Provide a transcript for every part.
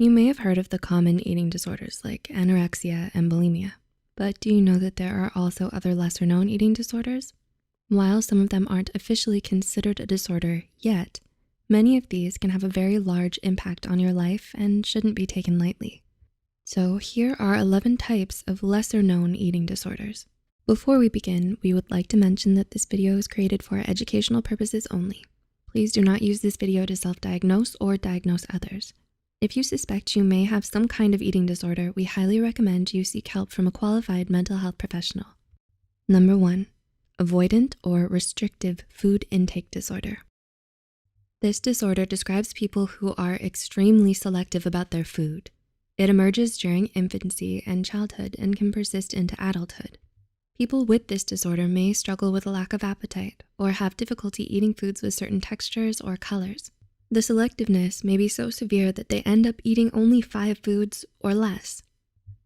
You may have heard of the common eating disorders like anorexia and bulimia, but do you know that there are also other lesser known eating disorders? While some of them aren't officially considered a disorder yet, many of these can have a very large impact on your life and shouldn't be taken lightly. So here are 11 types of lesser known eating disorders. Before we begin, we would like to mention that this video is created for educational purposes only. Please do not use this video to self-diagnose or diagnose others. If you suspect you may have some kind of eating disorder, we highly recommend you seek help from a qualified mental health professional. Number 1, avoidant or restrictive food intake disorder. This disorder describes people who are extremely selective about their food. It emerges during infancy and childhood and can persist into adulthood. People with this disorder may struggle with a lack of appetite or have difficulty eating foods with certain textures or colors. The selectiveness may be so severe that they end up eating only 5 foods or less.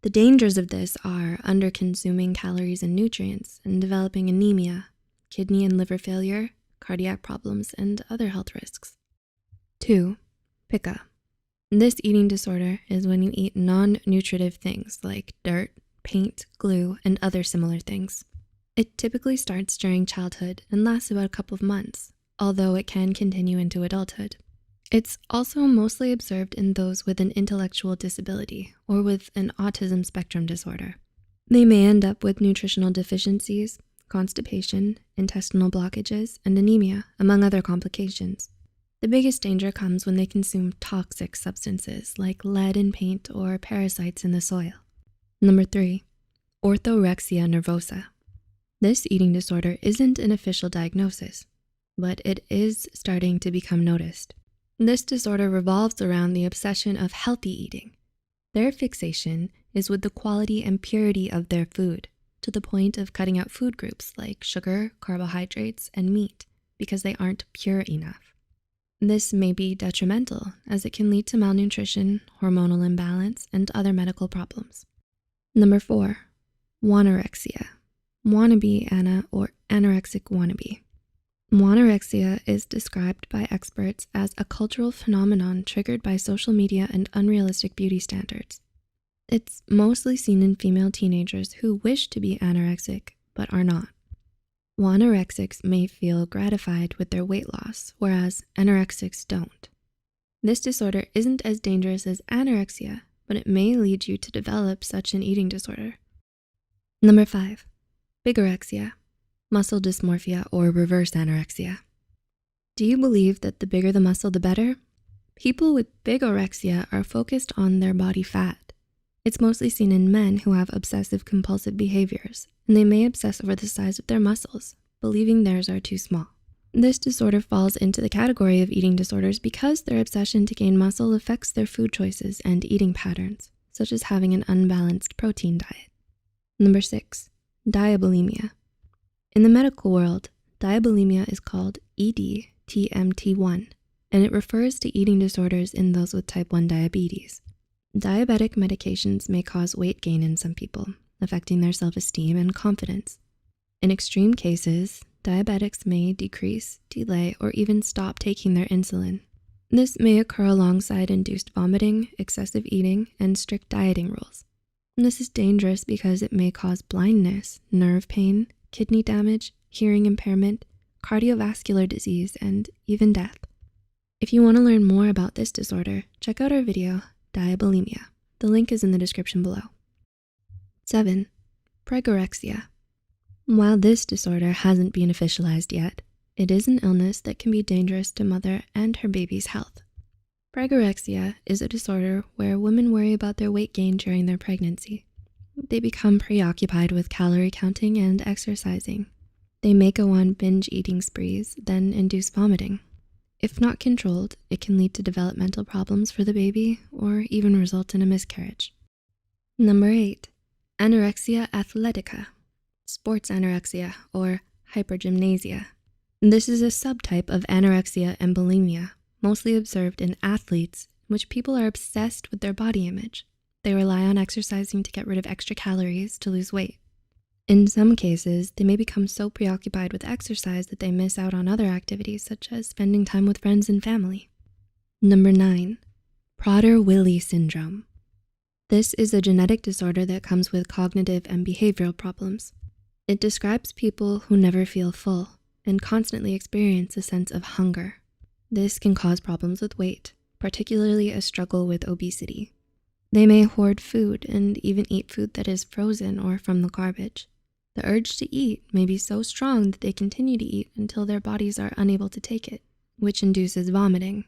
The dangers of this are under-consuming calories and nutrients and developing anemia, kidney and liver failure, cardiac problems, and other health risks. 2, pica. This eating disorder is when you eat non-nutritive things like dirt, paint, glue, and other similar things. It typically starts during childhood and lasts about a couple of months, although it can continue into adulthood. It's also mostly observed in those with an intellectual disability or with an autism spectrum disorder. They may end up with nutritional deficiencies, constipation, intestinal blockages, and anemia, among other complications. The biggest danger comes when they consume toxic substances like lead in paint or parasites in the soil. Number 3, orthorexia nervosa. This eating disorder isn't an official diagnosis, but it is starting to become noticed. This disorder revolves around the obsession of healthy eating. Their fixation is with the quality and purity of their food, to the point of cutting out food groups like sugar, carbohydrates, and meat because they aren't pure enough. This may be detrimental as it can lead to malnutrition, hormonal imbalance, and other medical problems. Number 4, wanorexia, wannabe Anna or anorexic wannabe. Wanorexia is described by experts as a cultural phenomenon triggered by social media and unrealistic beauty standards. It's mostly seen in female teenagers who wish to be anorexic but are not. Wanorexics may feel gratified with their weight loss, whereas anorexics don't. This disorder isn't as dangerous as anorexia, but it may lead you to develop such an eating disorder. Number 5, bigorexia, muscle dysmorphia or reverse anorexia. Do you believe that the bigger the muscle, the better? People with bigorexia are focused on their body fat. It's mostly seen in men who have obsessive compulsive behaviors, and they may obsess over the size of their muscles, believing theirs are too small. This disorder falls into the category of eating disorders because their obsession to gain muscle affects their food choices and eating patterns, such as having an unbalanced protein diet. Number 6, diabulimia. In the medical world, diabulimia is called EDTMT1, and it refers to eating disorders in those with type 1 diabetes. Diabetic medications may cause weight gain in some people, affecting their self-esteem and confidence. In extreme cases, diabetics may decrease, delay, or even stop taking their insulin. This may occur alongside induced vomiting, excessive eating, and strict dieting rules. And this is dangerous because it may cause blindness, nerve pain, kidney damage, hearing impairment, cardiovascular disease, and even death. If you want to learn more about this disorder, check out our video, Diabulimia. The link is in the description below. 7, pregorexia. While this disorder hasn't been officialized yet, it is an illness that can be dangerous to mother and her baby's health. Pregorexia is a disorder where women worry about their weight gain during their pregnancy. They become preoccupied with calorie counting and exercising. They may go on binge eating sprees, then induce vomiting. If not controlled, it can lead to developmental problems for the baby or even result in a miscarriage. Number 8, anorexia athletica, sports anorexia or hypergymnasia. This is a subtype of anorexia and bulimia, mostly observed in athletes, in which people are obsessed with their body image. They rely on exercising to get rid of extra calories to lose weight. In some cases, they may become so preoccupied with exercise that they miss out on other activities such as spending time with friends and family. Number 9, Prader-Willi syndrome. This is a genetic disorder that comes with cognitive and behavioral problems. It describes people who never feel full and constantly experience a sense of hunger. This can cause problems with weight, particularly a struggle with obesity. They may hoard food and even eat food that is frozen or from the garbage. The urge to eat may be so strong that they continue to eat until their bodies are unable to take it, which induces vomiting.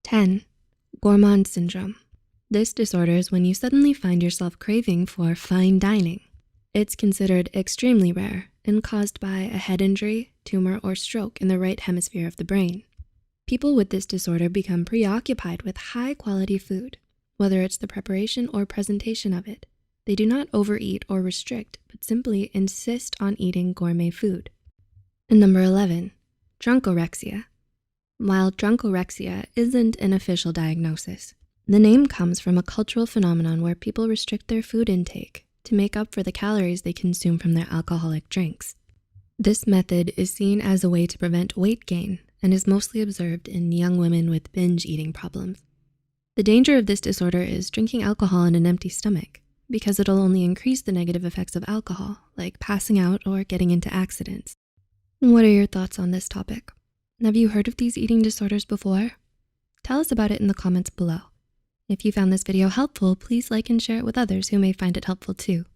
10. Gourmand syndrome. This disorder is when you suddenly find yourself craving for fine dining. It's considered extremely rare and caused by a head injury, tumor, or stroke in the right hemisphere of the brain. People with this disorder become preoccupied with high-quality food, whether it's the preparation or presentation of it. They do not overeat or restrict, but simply insist on eating gourmet food. And number 11, drunkorexia. While drunkorexia isn't an official diagnosis, the name comes from a cultural phenomenon where people restrict their food intake to make up for the calories they consume from their alcoholic drinks. This method is seen as a way to prevent weight gain and is mostly observed in young women with binge eating problems. The danger of this disorder is drinking alcohol on an empty stomach, because it'll only increase the negative effects of alcohol, like passing out or getting into accidents. What are your thoughts on this topic? Have you heard of these eating disorders before? Tell us about it in the comments below. If you found this video helpful, please like and share it with others who may find it helpful too.